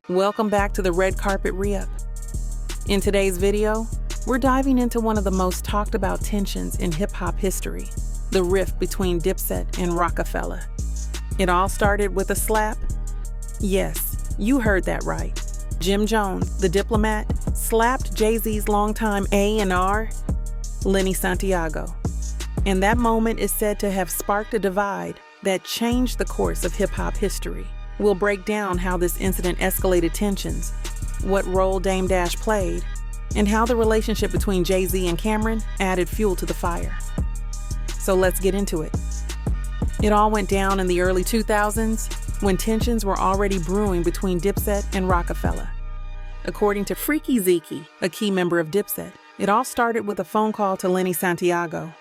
Welcome back to the Red Carpet Re-Up. In today's video, we're diving into one of the most talked about tensions in hip-hop history, the rift between Dipset and Roc-A-Fella. It all started with a slap? Yes, you heard that right. Jim Jones, the diplomat, slapped Jay-Z's longtime A&R, Lenny Santiago. And that moment is said to have sparked a divide that changed the course of hip-hop history. We'll break down how this incident escalated tensions, what role Dame Dash played, and how the relationship between Jay-Z and Cameron added fuel to the fire. So let's get into it. It all went down in the early 2000s when tensions were already brewing between Dipset and Roc-A-Fella. According to Freekey Zekey, a key member of Dipset, it all started with a phone call to Lenny Santiago.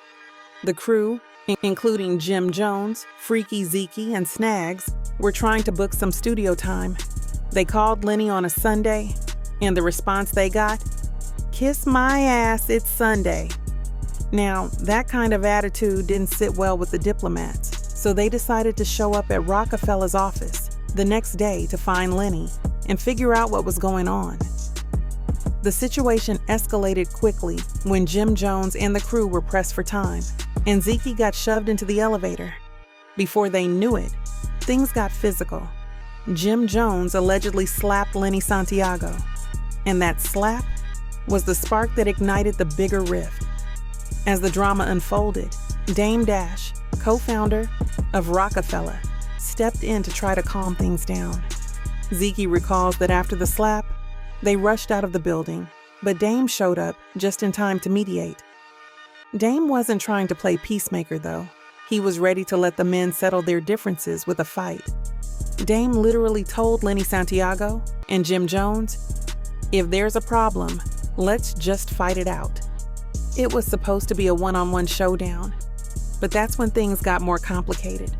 The crew, including Jim Jones, Freekey Zekey, and Snags, were trying to book some studio time. They called Lenny on a Sunday, and the response they got, "Kiss my ass, it's Sunday." Now, that kind of attitude didn't sit well with the diplomats, so they decided to show up at Roc-A-Fella's office the next day to find Lenny and figure out what was going on. The situation escalated quickly when Jim Jones and the crew were pressed for time, and Zekey got shoved into the elevator. Before they knew it, things got physical. Jim Jones allegedly slapped Lenny Santiago, and that slap was the spark that ignited the bigger rift. As the drama unfolded, Dame Dash, co-founder of Roc-A-Fella, stepped in to try to calm things down. Zekey recalls that after the slap, they rushed out of the building, but Dame showed up just in time to mediate. Dame wasn't trying to play peacemaker, though. He was ready to let the men settle their differences with a fight. Dame literally told Lenny Santiago and Jim Jones, "If there's a problem, let's just fight it out." It was supposed to be a one-on-one showdown, but that's when things got more complicated.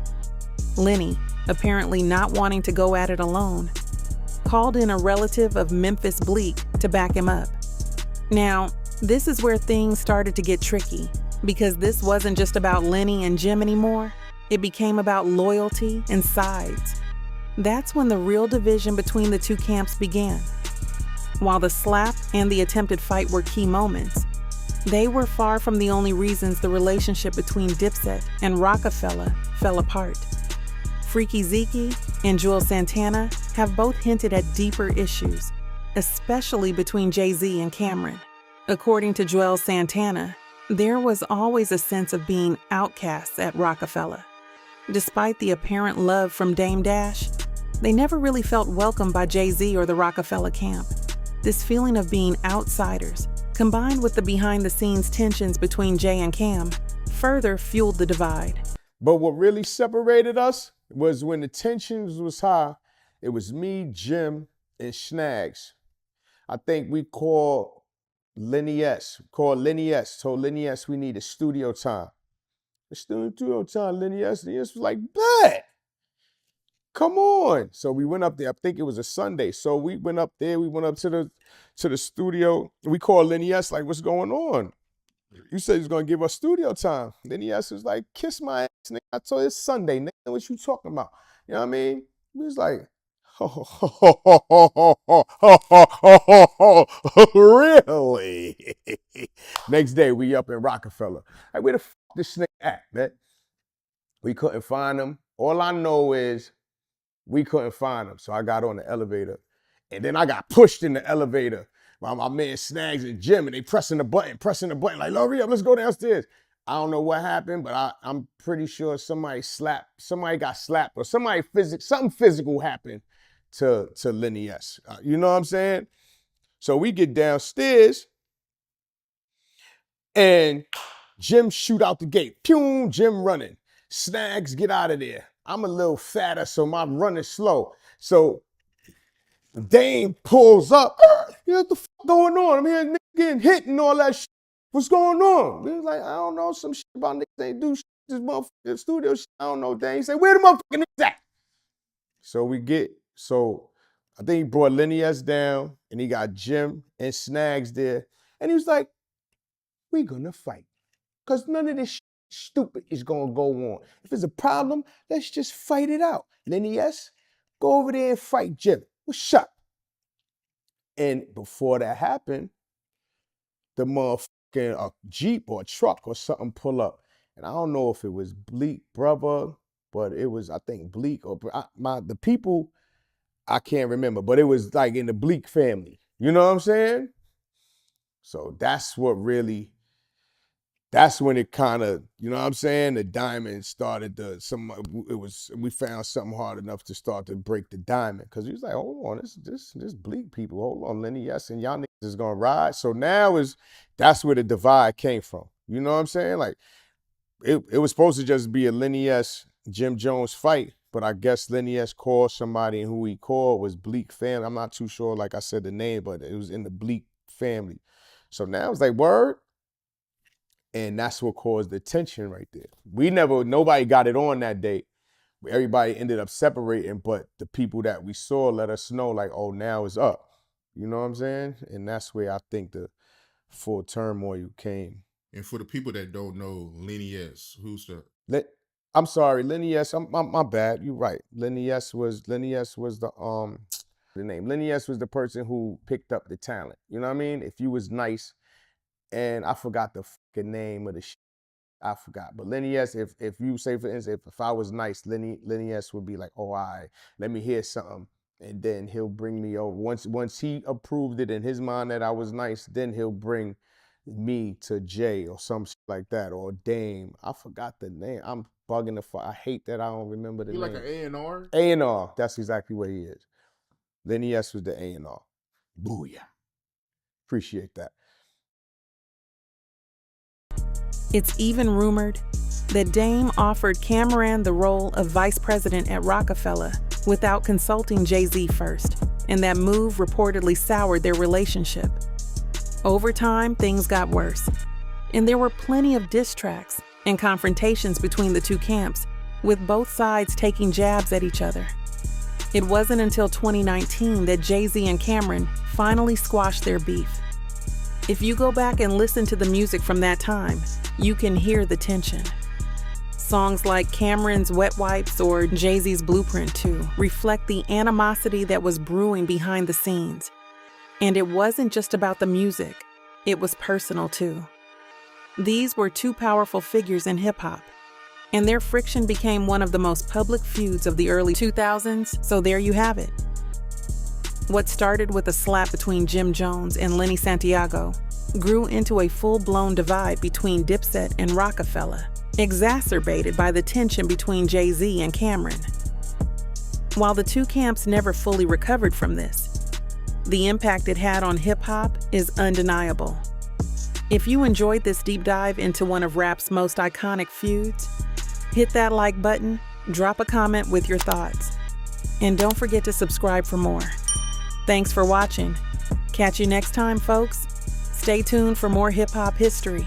Lenny, apparently not wanting to go at it alone, called in a relative of Memphis Bleek to back him up. Now, this is where things started to get tricky, because this wasn't just about Lenny and Jim anymore. It became about loyalty and sides. That's when the real division between the two camps began. While the slap and the attempted fight were key moments, they were far from the only reasons the relationship between Dipset and Roc-A-Fella fell apart. Freekey Zekey and Joel Santana have both hinted at deeper issues, especially between Jay-Z and Cameron. According to Joel Santana, there was always a sense of being outcasts at Roc-A-Fella. Despite the apparent love from Dame Dash, they never really felt welcomed by Jay-Z or the Roc-A-Fella camp. This feeling of being outsiders, combined with the behind-the-scenes tensions between Jay and Cam, further fueled the divide. But what really separated us was when the tensions was high, it was me, Jim, and Snags. I think we called Lenny S. Told Lenny S we needed studio time. The studio time, Lenny S was like, bet. Come on. So we went up there. I think it was a Sunday. So we went up there. We went up to the studio. We called Lenny S like, what's going on? You said he's gonna give us studio time. Lenny S was like, kiss my ass, nigga. I told you it's Sunday, nigga. What you talking about? You know what I mean? He was like, really? Next day, we up in Roc-A-Fella. Like, where the f this nigga at, man? We couldn't find him. All I know is we couldn't find him. So I got on the elevator. And then I got pushed in the elevator by my man Snags and Jim, and they pressing the button, like, hurry up, let's go downstairs. I don't know what happened, but I'm pretty sure somebody got slapped, or something physical happened to Lenny S. You know what I'm saying? So we get downstairs, and Jim shoot out the gate. Pew, Jim running. Snags get out of there. I'm a little fatter, so my run is slow. So Dame pulls up. What the f going on? I'm here nigga getting hit and all that shit. What's going on? He was like, I don't know, some shit about niggas ain't do shit. This motherfucking studio shit. I don't know, Dame. He said, where the motherfucking niggas at? So I think he brought Lenny S down, and he got Jim and Snags there. And he was like, we gonna fight. Because none of this shit stupid is gonna go on. If it's a problem, let's just fight it out. Lenny S, go over there and fight Jim. What's up? And before that happened, the motherfucking Jeep or truck or something pull up. And I don't know if it was Bleek brother, but it was, I think, Bleek or the people, I can't remember, but it was like in the Bleek family. You know what I'm saying? So that's when it kind of, you know what I'm saying? The diamond started we found something hard enough to start to break the diamond. Cause he was like, hold on, this Bleek people, hold on, Lenny, yes, and y'all niggas is gonna ride. So now that's where the divide came from. You know what I'm saying? Like, it was supposed to just be a Lenny S. Jim Jones fight, but I guess Lenny S. called somebody, and who he called was Bleek family. I'm not too sure, like I said, the name, but it was in the Bleek family. So now it's like, word? And that's what caused the tension right there. Nobody got it on that day. Everybody ended up separating, but the people that we saw let us know, like, oh, now it's up. You know what I'm saying? And that's where I think the full turmoil came. And for the people that don't know Lenny S., who's the... I'm sorry, Lenny S. My bad. You're right. Lenny S. was the name. Lenny S. was the person who picked up the talent. You know what I mean? If you was nice, and I forgot the fucking name of the shit. I forgot. But Lenny S., if you say, for instance, if I was nice, Lenny S. would be like, oh, all right, let me hear something. And then he'll bring me over. Once he approved it in his mind that I was nice, then he'll bring me to Jay or some shit like that, or Dame. I forgot the name. I'm bugging the fuck. I hate that I don't remember the name. You like an A&R? A&R. That's exactly what he is. Lenny S. was the A&R. Booyah. Appreciate that. It's even rumored that Dame offered Cameron the role of vice president at Roc-A-Fella without consulting Jay-Z first, and that move reportedly soured their relationship. Over time, things got worse, and there were plenty of diss tracks and confrontations between the two camps, with both sides taking jabs at each other. It wasn't until 2019 that Jay-Z and Cameron finally squashed their beef. If you go back and listen to the music from that time, you can hear the tension. Songs like Cameron's Wet Wipes or Jay-Z's Blueprint 2 reflect the animosity that was brewing behind the scenes. And it wasn't just about the music, it was personal too. These were two powerful figures in hip-hop, and their friction became one of the most public feuds of the early 2000s, so there you have it. What started with a slap between Jim Jones and Lenny Santiago grew into a full-blown divide between Dipset and Roc-A-Fella, exacerbated by the tension between Jay-Z and Cameron. While the two camps never fully recovered from this, the impact it had on hip-hop is undeniable. If you enjoyed this deep dive into one of rap's most iconic feuds, hit that like button, drop a comment with your thoughts, and don't forget to subscribe for more. Thanks for watching. Catch you next time, folks. Stay tuned for more hip-hop history.